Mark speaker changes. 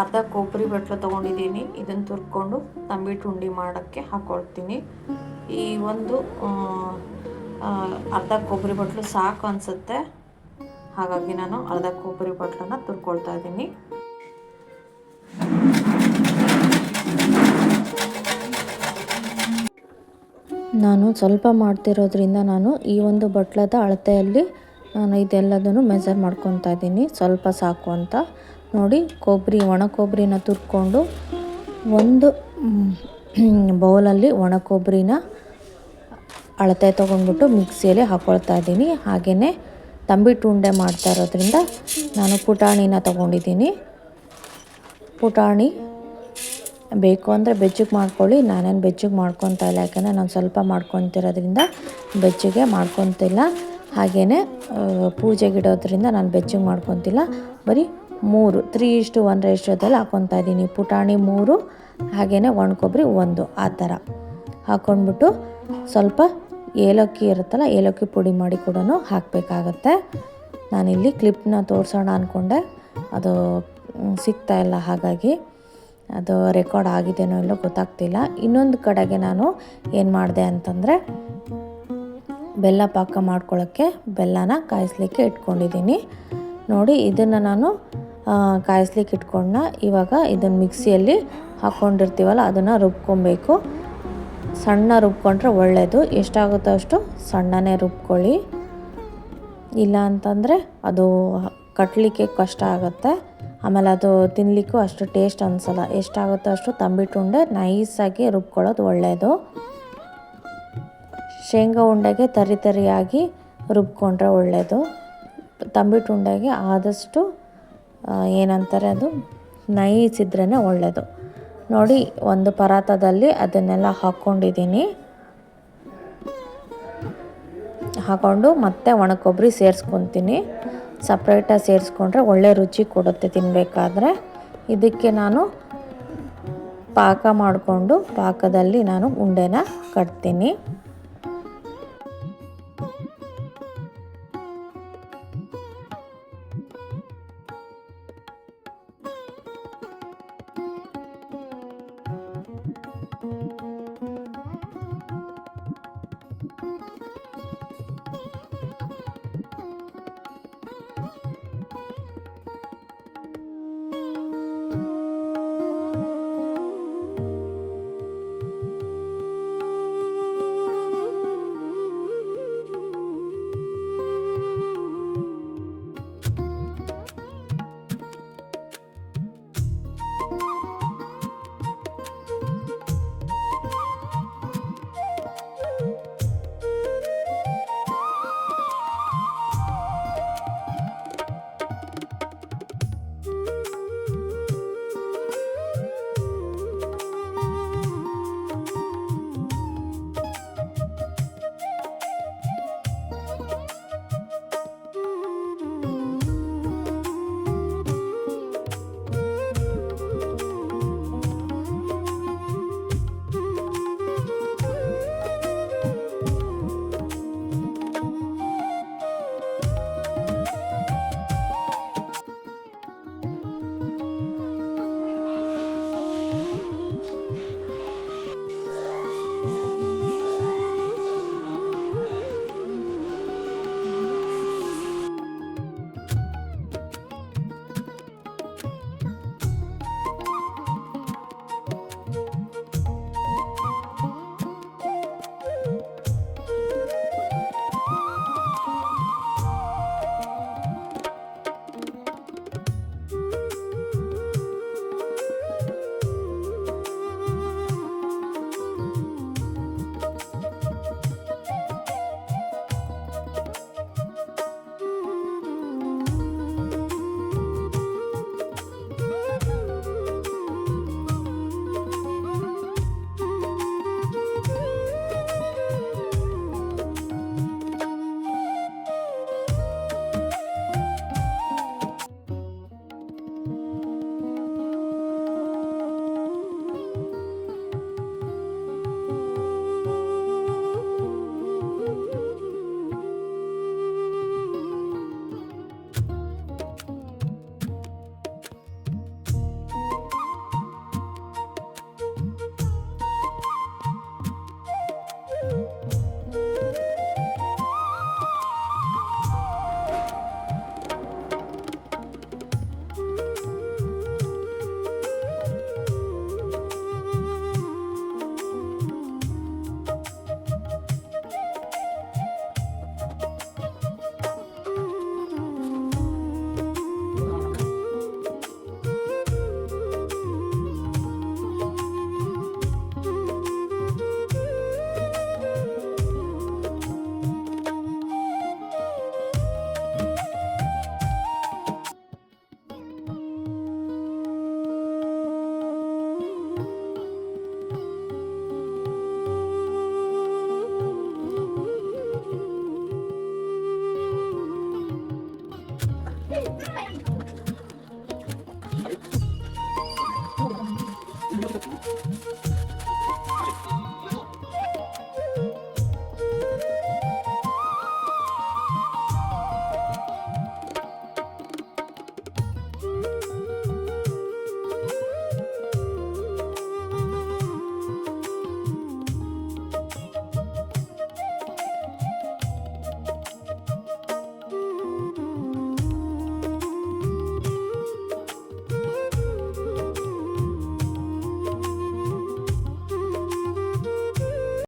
Speaker 1: ಅರ್ಧ ಕೊಬ್ಬರಿ ಬಟ್ಲು ತೊಗೊಂಡಿದ್ದೀನಿ. ಇದನ್ನು ತುರ್ಕೊಂಡು ತಂಬಿಟ್ಟು ಉಂಡೆ ಮಾಡೋಕ್ಕೆ ಹಾಕ್ಕೊಳ್ತೀನಿ. ಈ ಒಂದು ಅರ್ಧ ಕೊಬ್ಬರಿ ಬಟ್ಲು ಸಾಕು ಅನಿಸುತ್ತೆ, ಹಾಗಾಗಿ ನಾನು ಅರ್ಧ ಕೊಬ್ಬರಿ ಬಟ್ಲನ್ನು ತುರ್ಕೊಳ್ತಾ ಇದ್ದೀನಿ.
Speaker 2: ನಾನು ಸ್ವಲ್ಪ ಮಾಡ್ತಿರೋದ್ರಿಂದ ನಾನು ಈ ಒಂದು ಬಟ್ಲದ ಅಳತೆಯಲ್ಲಿ ನಾನು ಇದೆಲ್ಲದನ್ನು ಮೆಜರ್ ಮಾಡ್ಕೊತಾ ಇದ್ದೀನಿ. ಸ್ವಲ್ಪ ಸಾಕು ಅಂತ ನೋಡಿ. ಒಣ ಕೊಬ್ಬರಿನ ತುರ್ಕೊಂಡು ಒಂದು ಬೌಲಲ್ಲಿ ಒಣ ಕೊಬ್ಬರಿನ ಅಳತೆ ತೊಗೊಂಡ್ಬಿಟ್ಟು ಮಿಕ್ಸಿಯಲ್ಲಿ ಹಾಕ್ಕೊಳ್ತಾ ಇದ್ದೀನಿ. ಹಾಗೆಯೇ ತಂಬಿಟ್ಟು ಉಂಡೆ ಮಾಡ್ತಾ ಇರೋದ್ರಿಂದ ನಾನು ಪುಟಾಣಿನ ತೊಗೊಂಡಿದ್ದೀನಿ. ಪುಟಾಣಿ ಬೇಕು ಅಂದರೆ ಬೆಚ್ಚಗೆ ಮಾಡ್ಕೊಳ್ಳಿ. ನಾನೇನು ಬೆಚ್ಚಗೆ ಮಾಡ್ಕೊತಾ ಇಲ್ಲ, ಯಾಕೆಂದರೆ ನಾನು ಸ್ವಲ್ಪ ಮಾಡ್ಕೊತಿರೋದ್ರಿಂದ ಬೆಚ್ಚಗೆ ಮಾಡ್ಕೊತಿಲ್ಲ. ಹಾಗೆಯೇ ಪೂಜೆಗಿಡೋದ್ರಿಂದ ನಾನು ಬೆಚ್ಚಗೆ ಮಾಡ್ಕೊತಿಲ್ಲ. ಬರೀ 3:1 ರೇಷಿಯೋದಲ್ಲಿ ಹಾಕ್ಕೊತಾ ಇದ್ದೀನಿ. ಪುಟಾಣಿ 3, ಹಾಗೆಯೇ ಒಣ ಕೊಬ್ಬರಿ 1, ಆ ಥರ ಹಾಕ್ಕೊಂಡ್ಬಿಟ್ಟು ಸ್ವಲ್ಪ ಏಲಕ್ಕಿ ಇರುತ್ತಲ್ಲ, ಏಲಕ್ಕಿ ಪುಡಿ ಮಾಡಿ ಕೂಡ ಹಾಕಬೇಕಾಗತ್ತೆ. ನಾನಿಲ್ಲಿ ಕ್ಲಿಪ್ನ ತೋರಿಸೋಣ ಅಂದ್ಕೊಂಡೆ, ಅದು ಸಿಗ್ತಾಯಿಲ್ಲ, ಹಾಗಾಗಿ ಅದು ರೆಕಾರ್ಡ್ ಆಗಿದೆಯೋ ಇಲ್ಲೋ ಗೊತ್ತಾಗ್ತಿಲ್ಲ. ಇನ್ನೊಂದು ಕಡೆಗೆ ನಾನು ಏನು ಮಾಡಿದೆ ಅಂತಂದರೆ, ಬೆಲ್ಲ ಪಾಕ ಮಾಡ್ಕೊಳ್ಳೋಕ್ಕೆ ಬೆಲ್ಲನ ಕಾಯಿಸ್ಲಿಕ್ಕೆ ಇಟ್ಕೊಂಡಿದ್ದೀನಿ. ನೋಡಿ, ಇದನ್ನು ನಾನು ಕಾಯಿಸ್ಲಿಕ್ಕೆ ಇವಾಗ ಇದನ್ನು ಮಿಕ್ಸಿಯಲ್ಲಿ ಹಾಕ್ಕೊಂಡಿರ್ತೀವಲ್ಲ ಅದನ್ನು ರುಬ್ಕೊಬೇಕು. ಸಣ್ಣ ರುಬ್ಕೊಂಡ್ರೆ ಒಳ್ಳೆಯದು. ಎಷ್ಟಾಗುತ್ತೋ ಅಷ್ಟು ಸಣ್ಣನೇ ರುಬ್ಕೊಳ್ಳಿ, ಇಲ್ಲ ಅಂತಂದರೆ ಅದು ಕಟ್ಟಲಿಕ್ಕೆ ಕಷ್ಟ ಆಗುತ್ತೆ. ಆಮೇಲೆ ಅದು ತಿನ್ನಲಿಕ್ಕೂ ಅಷ್ಟು ಟೇಸ್ಟ್ ಅನಿಸಲ್ಲ. ಎಷ್ಟಾಗುತ್ತೋ ಅಷ್ಟು ತಂಬಿಟ್ಟು ಉಂಡೆ ನೈಸಾಗಿ ರುಬ್ಕೊಳ್ಳೋದು ಒಳ್ಳೆಯದು. ಶೇಂಗಾ ಉಂಡೆಗೆ ತರಿಯಾಗಿ ರುಬ್ಕೊಂಡ್ರೆ ಒಳ್ಳೆಯದು. ತಂಬಿಟ್ಟು ಉಂಡೆಗೆ ಆದಷ್ಟು ಏನಂತಾರೆ, ಅದು ನೈಸ್ ಇದ್ರೇ ಒಳ್ಳೆಯದು. ನೋಡಿ, ಒಂದು ಪರಾತದಲ್ಲಿ ಅದನ್ನೆಲ್ಲ ಹಾಕ್ಕೊಂಡಿದ್ದೀನಿ. ಹಾಕ್ಕೊಂಡು ಮತ್ತೆ ಒಣ ಕೊಬ್ಬರಿ ಸೇರಿಸ್ಕೊತೀನಿ. ಸಪ್ರೇಟಾಗಿ ಸೇರಿಸ್ಕೊಂಡ್ರೆ ಒಳ್ಳೆ ರುಚಿ ಕೊಡುತ್ತೆ ತಿನ್ನಬೇಕಾದ್ರೆ. ಇದಕ್ಕೆ ನಾನು ಪಾಕ ಮಾಡಿಕೊಂಡು ಪಾಕದಲ್ಲಿ ನಾನು ಉಂಡೆನ ಕಟ್ತೀನಿ.